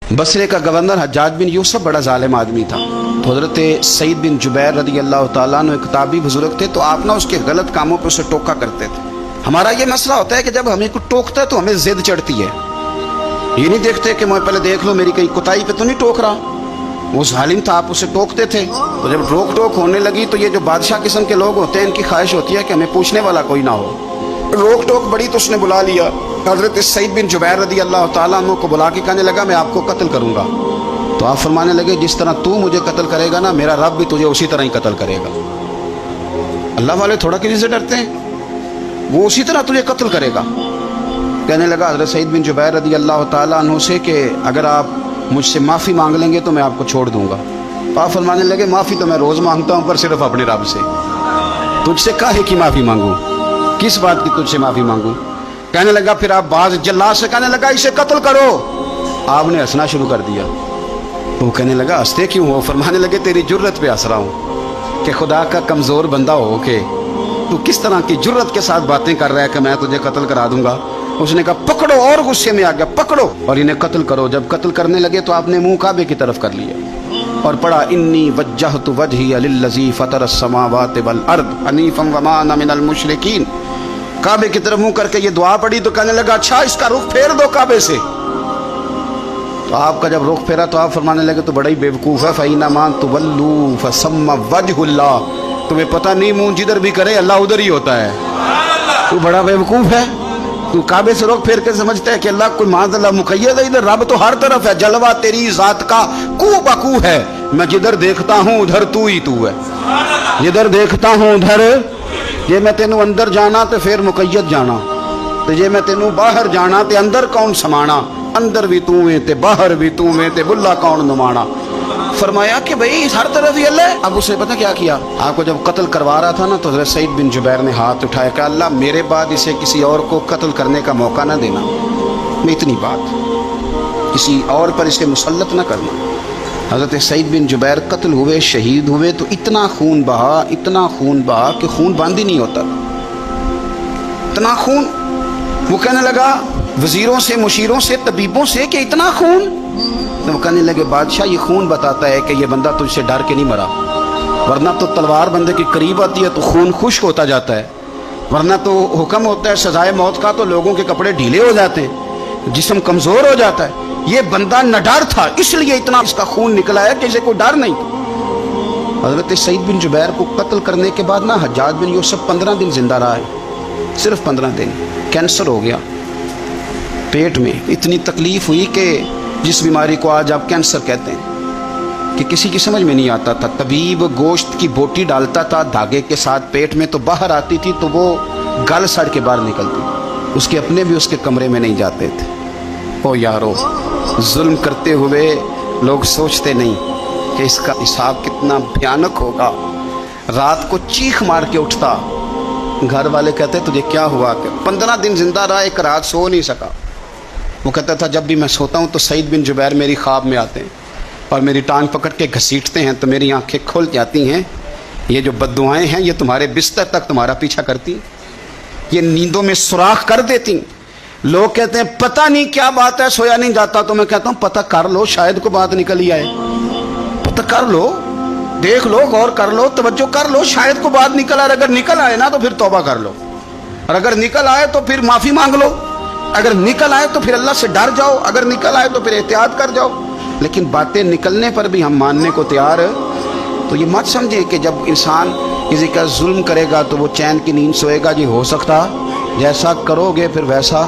बसरे का गवर्नर हज्जाज बिन यूसुफ बड़ा जालिम आदमी था। तो हज़रत सईद बिन जुबैर रज़ी अल्लाह ताला अन्हु एक किताबी बुजुर्ग थे, तो आप ना उसके गलत कामों पर उसे टोका करते थे। हमारा ये मसला होता है कि जब हमें कुछ टोकता है तो हमें जिद चढ़ती है, ये नहीं देखते कि मैं पहले देख लूँ मेरी कहीं कुताई पे तो नहीं टोक रहा। वो जालिम था, आप उसे टोकते थे। तो जब रोक टोक होने लगी तो ये जो बादशाह किस्म के लोग होते हैं, इनकी ख्वाहिश होती है कि हमें पूछने वाला कोई ना हो। रोक टोक बड़ी तो उसने बुला लिया हज़रत सईद बिन जुबैर रज़ी अल्लाह ताला अन्हु को, बुला के कहने लगा मैं आपको कत्ल करूँगा। तो आप फरमाने लगे जिस तरह तू मुझे कत्ल करेगा ना, मेरा रब भी तुझे उसी तरह ही कत्ल करेगा। अल्लाह वाले थोड़ा किसी से डरते हैं, वो उसी तरह तुझे कत्ल करेगा। कहने लगा हज़रत सईद बिन जुबैर रज़ी अल्लाह ताला अन्हु से कि अगर आप मुझसे माफ़ी मांग लेंगे तो मैं आपको छोड़ दूंगा। तो आप फरमाने लगे माफ़ी तो मैं रोज़ मांगता हूँ, पर सिर्फ अपने रब से। तुझसे काहे की माफ़ी मांगूँ, किस बात की तुझसे माफ़ी मांगूँ। कहने लगा फिर आप बाज जल्लाद से कहने लगा इसे कत्ल करो। आपने हंसना शुरू कर दिया। तो वो कहने लगा हंसते क्यों हो। फरमाने लगे तेरी जुर्रत पे हंस रहा हूँ कि खुदा का कमज़ोर बंदा हो के तू किस तरह की जुर्रत के साथ बातें कर रहा है कि मैं तुझे कत्ल करा दूंगा। उसने कहा पकड़ो, और गुस्से में आ गया, पकड़ो और इन्हें कत्ल करो। जब कत्ल करने लगे तो आपने मुंह काबे की तरफ कर लिया और पढ़ा इन्नी वज्जहतु वजही लिल्लज़ी फतरस समावाति वल अर्द हनीफम वमा अना मिनल मुशरिकीन। काबे की तरफ मुंह करके ये दुआ पड़ी तो कहने लगा अच्छा इसका रुख फेर दो काबे से। तो आपका जब रुख फेरा तो आप फरमाने लगे तो बड़ा ही बेवकूफ़ है, फ़इन्नमा तुवल्लू फसम्मा वजहुल्लाह। तुम्हें पता नहीं मुंह जिधर भी करे अल्लाह उधर ही होता है। तू बड़ा बेवकूफ़ है, तू काबे से रुख फेर के समझता है कि अल्लाह कोई माज़अल्लाह मुक़य्यद है। इधर रब तो हर तरफ है, जलवा तेरी ज़ात का कू बकू है। मैं जिधर देखता हूँ उधर तू ही तू है, जिधर देखता हूँ उधर। जे मैं तेनू अंदर जाना तो फिर मुक़य्यद जाना, तो जे मैं तेनू बाहर जाना तो अंदर कौन समाना। अंदर भी तू है ते बाहर भी तू है ते बुल्ला कौन नुमाना। फरमाया कि भाई हर तरफ ही अल्लाह है। अब उसने पता क्या किया, आपको जब कत्ल करवा रहा था ना तो हज़रत सईद बिन जुबैर ने हाथ उठाया कि अल्लाह मेरे बाद इसे किसी और को कत्ल करने का मौका ना देना। मैं इतनी बात किसी और पर इसे मुसल्लत ना करना। हज़रत सईद बिन जुबैर कत्ल हुए, शहीद हुए तो इतना खून बहा, इतना खून बहा कि खून बंद ही नहीं होता, इतना खून। वो कहने लगा वजीरों से, मुशीरों से, तबीबों से कि इतना खून। तो वो कहने लगे बादशाह ये खून बताता है कि ये बंदा तुझसे डर के नहीं मरा, वरना तो तलवार बंदे के करीब आती है तो खून खुश्क होता जाता है, वरना तो हुक्म होता है सजाए मौत का तो लोगों के कपड़े ढीले हो जाते हैं, जिस्म कमज़ोर हो जाता है। ये बंदा न डर था इसलिए इतना इसका खून निकला है कि इसे कोई डर नहीं। हज़रत सईद बिन जुबैर को कत्ल करने के बाद ना हज्जाज बिन यूसुफ 15 दिन जिंदा रहा है, सिर्फ 15 दिन। कैंसर हो गया पेट में, इतनी तकलीफ हुई कि जिस बीमारी को आज आप कैंसर कहते हैं कि किसी की समझ में नहीं आता था। तबीब गोश्त की बोटी डालता था धागे के साथ पेट में, तो बाहर आती थी तो वो गल सड़ के बाहर निकलती, उसके अपने भी उसके कमरे में नहीं जाते थे। ओ यारो, जुल्म करते हुए लोग सोचते नहीं कि इसका हिसाब कितना भयानक होगा। रात को चीख मार के उठता, घर वाले कहते तुझे क्या हुआ। 15 दिन जिंदा रहा, एक रात सो नहीं सका। वो कहता था जब भी मैं सोता हूँ तो सईद बिन जुबैर मेरी ख्वाब में आते हैं और मेरी टांग पकड़ के घसीटते हैं तो मेरी आंखें खुल जाती हैं। ये जो बद्दुआएं हैं ये तुम्हारे बिस्तर तक तुम्हारा पीछा करती, ये नींदों में सुराख कर देती। लोग कहते हैं पता नहीं क्या बात है सोया नहीं जाता, तो मैं कहता हूँ पता कर लो, शायद को बात निकल ही आए। पता कर लो, देख लो, गौर कर लो, तवज्जो कर लो, शायद को बात निकल आए। अगर निकल आए ना तो फिर तौबा कर लो, और अगर निकल आए तो फिर माफ़ी मांग लो, अगर निकल आए तो फिर अल्लाह से डर जाओ, अगर निकल आए तो फिर एहतियात कर जाओ। लेकिन बातें निकलने पर भी हम मानने को तैयार। तो ये मत समझे कि जब इंसान किसी का जुल्म करेगा तो वो चैन की नींद सोएगा। जी हो सकता जैसा करोगे फिर वैसा